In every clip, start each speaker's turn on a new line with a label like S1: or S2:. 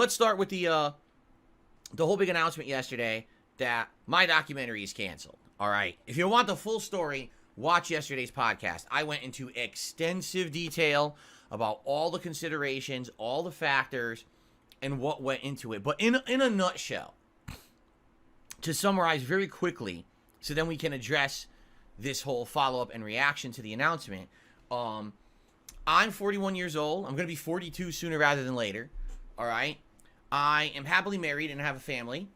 S1: let's start with the whole big announcement yesterday that my documentary is canceled. All right. If you want the full story, watch yesterday's podcast. I went into extensive detail about all the considerations, all the factors, and what went into it. But in a nutshell, to summarize very quickly, so then we can address this whole follow-up and reaction to the announcement. I'm 41 years old. I'm going to be 42 sooner rather than later. All right. I am happily married and have a family.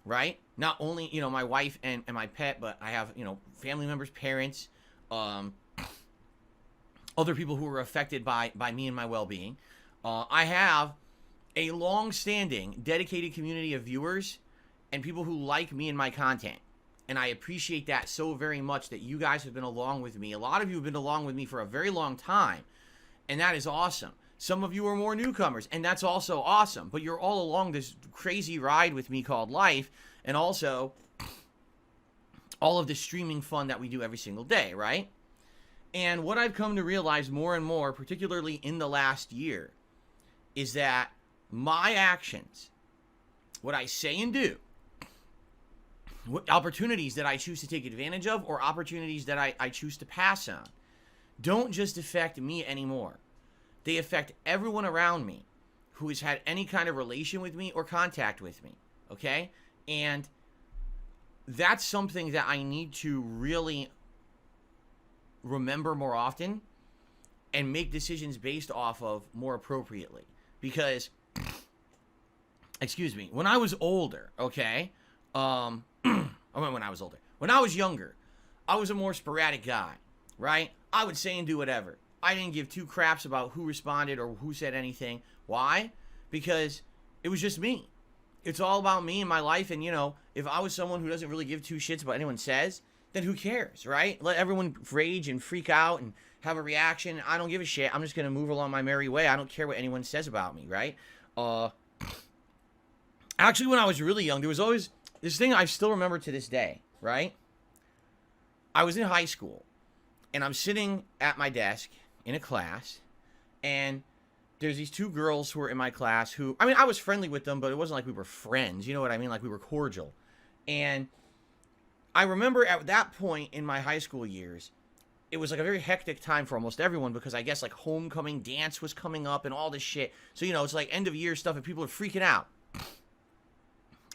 S1: Right? Not only, my wife and my pet, but I have, family members, parents, other people who were affected by me and my well-being. I have a long-standing, dedicated community of viewers and people who like me and my content. And I appreciate that so very much that you guys have been along with me. A lot of you have been along with me for a very long time. And that is awesome. Some of you are more newcomers, and that's also awesome. But you're all along this crazy ride with me called life, and also all of the streaming fun that we do every single day, right? And what I've come to realize more and more, particularly in the last year, is that my actions, what I say and do, what opportunities that I choose to take advantage of or opportunities that I choose to pass on, don't just affect me anymore. They affect everyone around me who has had any kind of relation with me or contact with me, okay? And that's something that I need to really remember more often and make decisions based off of more appropriately. Because, when I was older, okay? When I was older. When I was younger, I was a more sporadic guy, right? I would say and do whatever. I didn't give two craps about who responded or who said anything. Why? Because it was just me. It's all about me and my life. And, if I was someone who doesn't really give two shits about what anyone says, then who cares, right? Let everyone rage and freak out and have a reaction. I don't give a shit. I'm just going to move along my merry way. I don't care what anyone says about me, right? Actually, when I was really young, there was always this thing I still remember to this day, right? I was in high school, and I'm sitting at my desk in a class, and there's these two girls who were in my class who, I was friendly with them, but it wasn't like we were friends, you know what I mean? Like we were cordial. And I remember at that point in my high school years, it was like a very hectic time for almost everyone because I guess like homecoming dance was coming up and all this shit. So, it's like end of year stuff and people are freaking out.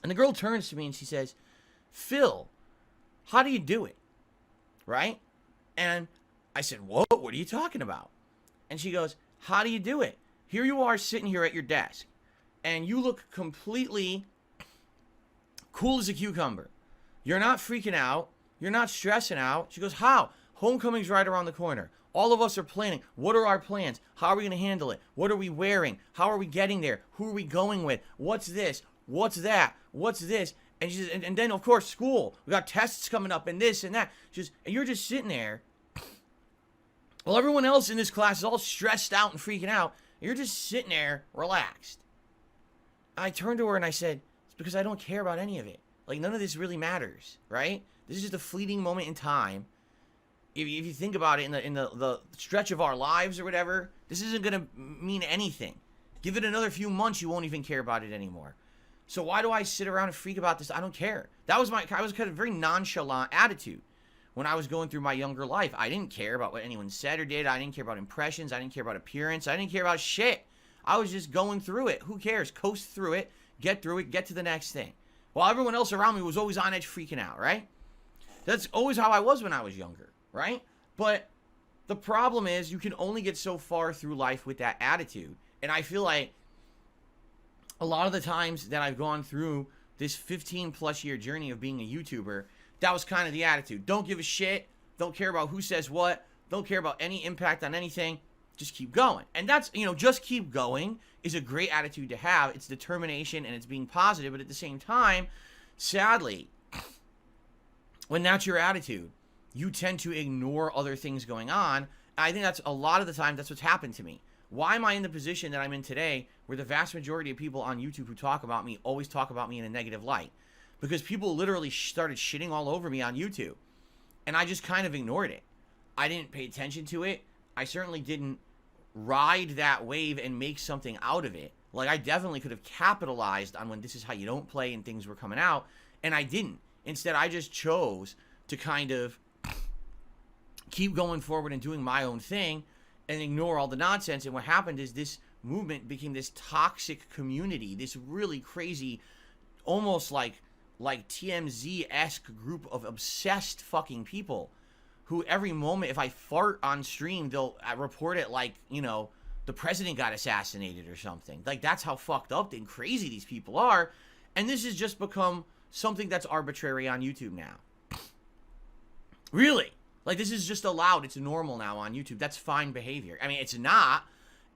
S1: And the girl turns to me and she says, "Phil, how do you do it?" Right? And I said, "Whoa, what are you talking about?" And she goes, "How do you do it? Here you are sitting here at your desk, and you look completely cool as a cucumber. You're not freaking out. You're not stressing out." She goes, "How? Homecoming's right around the corner. All of us are planning. What are our plans? How are we going to handle it? What are we wearing? How are we getting there? Who are we going with? What's this? What's that? What's this?" And she says, and then, of course, school. We got tests coming up and this and that. And you're just sitting there. Well, everyone else in this class is all stressed out and freaking out. You're just sitting there relaxed. I turned to her and I said, "It's because I don't care about any of it. Like, none of this really matters, right? This is just a fleeting moment in time. If you think about it in the stretch of our lives or whatever, this isn't going to mean anything. Give it another few months, you won't even care about it anymore. So why do I sit around and freak about this? I don't care." I was kind of a very nonchalant attitude. When I was going through my younger life, I didn't care about what anyone said or did. I didn't care about impressions. I didn't care about appearance. I didn't care about shit. I was just going through it. Who cares? Coast through it, get to the next thing. While everyone else around me was always on edge freaking out, right? That's always how I was when I was younger, right? But the problem is you can only get so far through life with that attitude. And I feel like a lot of the times that I've gone through this 15 plus year journey of being a YouTuber, that was kind of the attitude. Don't give a shit. Don't care about who says what. Don't care about any impact on anything. Just keep going. And that's, just keep going is a great attitude to have. It's determination and it's being positive. But at the same time, sadly, when that's your attitude, you tend to ignore other things going on. I think that's a lot of the time, that's what's happened to me. Why am I in the position that I'm in today where the vast majority of people on YouTube who talk about me always talk about me in a negative light? Because people literally started shitting all over me on YouTube. And I just kind of ignored it. I didn't pay attention to it. I certainly didn't ride that wave and make something out of it. Like, I definitely could have capitalized on when this is how you don't play and things were coming out, and I didn't. Instead, I just chose to kind of keep going forward and doing my own thing and ignore all the nonsense. And what happened is this movement became this toxic community, this really crazy, almost like TMZ-esque group of obsessed fucking people who every moment, if I fart on stream, they'll report it like, you know, the president got assassinated or something. Like, that's how fucked up and crazy these people are. And this has just become something that's arbitrary on YouTube now. Really. Like, this is just allowed. It's normal now on YouTube. That's fine behavior. I mean, it's not.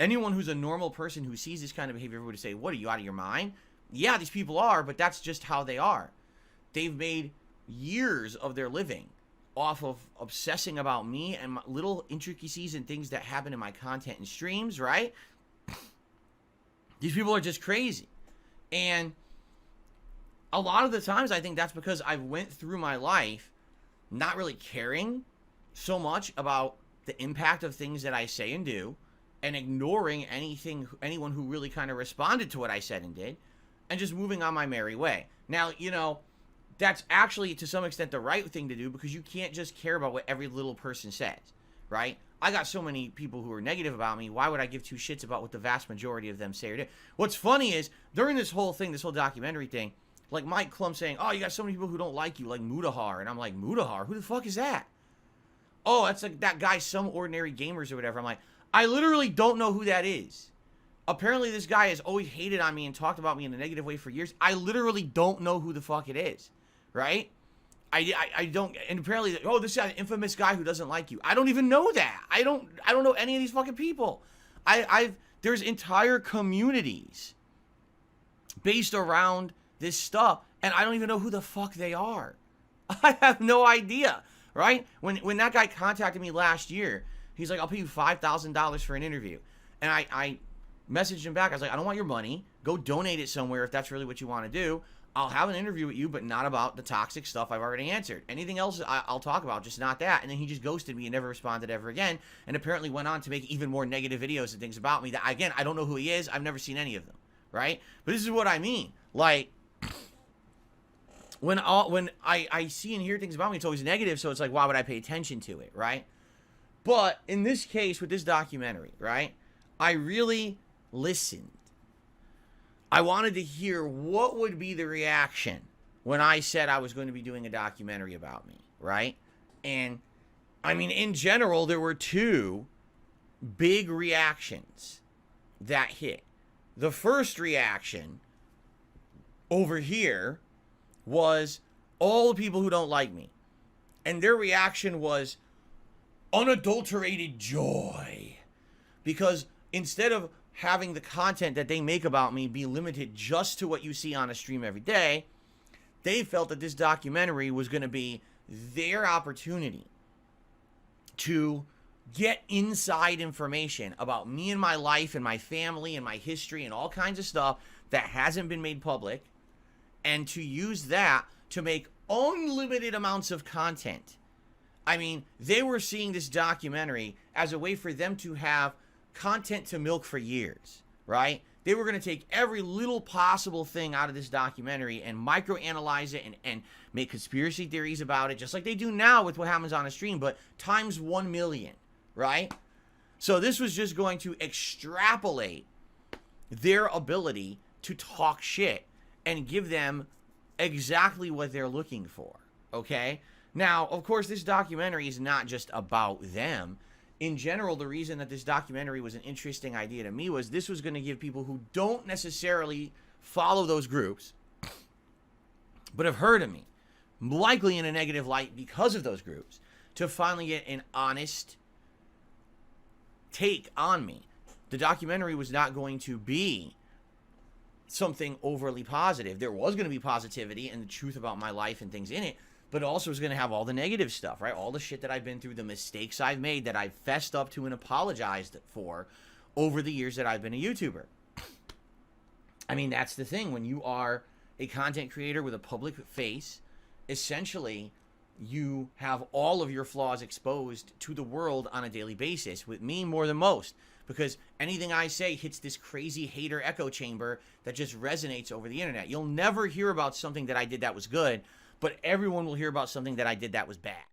S1: Anyone who's a normal person who sees this kind of behavior would say, what, are you out of your mind? Yeah, these people are, but that's just how they are. They've made years of their living off of obsessing about me and my little intricacies and things that happen in my content and streams, right? These people are just crazy. And a lot of the times I think that's because I went through my life not really caring so much about the impact of things that I say and do, and ignoring anyone who really kind of responded to what I said and did, and just moving on my merry way. Now, you know, that's actually to some extent the right thing to do, because you can't just care about what every little person says, right? I got so many people who are negative about me. Why would I give two shits about what the vast majority of them say or do? What's funny is, during this whole thing, this whole documentary thing, like Mike Klum saying, oh, you got so many people who don't like you, like Mudahar. And I'm like, Mudahar? Who the fuck is that? Oh, that's like that guy, Some Ordinary Gamers or whatever. I'm like, I literally don't know who that is. Apparently this guy has always hated on me and talked about me in a negative way for years. I literally don't know who the fuck it is, right? I don't, and apparently, oh, this is an infamous guy who doesn't like you. I don't even know that. I don't know any of these fucking people. There's entire communities based around this stuff, and I don't even know who the fuck they are. I have no idea, right? When that guy contacted me last year, he's like, I'll pay you $5,000 for an interview. And I messaged him back. I was like, I don't want your money. Go donate it somewhere if that's really what you want to do. I'll have an interview with you, but not about the toxic stuff I've already answered. Anything else I'll talk about, just not that. And then he just ghosted me and never responded ever again, and apparently went on to make even more negative videos and things about me that, again, I don't know who he is. I've never seen any of them, right? But this is what I mean. Like, when I see and hear things about me, it's always negative, so it's like, why would I pay attention to it, right? But in this case, with this documentary, right, I really listened. I wanted to hear what would be the reaction when I said I was going to be doing a documentary about me, right? And, I mean, in general, there were two big reactions that hit. The first reaction over here was all the people who don't like me. And their reaction was unadulterated joy. Because instead of having the content that they make about me be limited just to what you see on a stream every day, they felt that this documentary was going to be their opportunity to get inside information about me and my life and my family and my history and all kinds of stuff that hasn't been made public, and to use that to make unlimited amounts of content. I mean, they were seeing this documentary as a way for them to have content to milk for years, right? They were going to take every little possible thing out of this documentary and microanalyze it and make conspiracy theories about it, just like they do now with what happens on a stream, but times 1 million, right? So this was just going to extrapolate their ability to talk shit and give them exactly what they're looking for, okay? Now, of course, this documentary is not just about them. In general, the reason that this documentary was an interesting idea to me was this was going to give people who don't necessarily follow those groups, but have heard of me, likely in a negative light because of those groups, to finally get an honest take on me. The documentary was not going to be something overly positive. There was going to be positivity and the truth about my life and things in it, but also is going to have all the negative stuff, right? All the shit that I've been through, the mistakes I've made that I've fessed up to and apologized for over the years that I've been a YouTuber. I mean, that's the thing. When you are a content creator with a public face, essentially, you have all of your flaws exposed to the world on a daily basis. With me, more than most, because anything I say hits this crazy hater echo chamber that just resonates over the internet. You'll never hear about something that I did that was good, but everyone will hear about something that I did that was bad.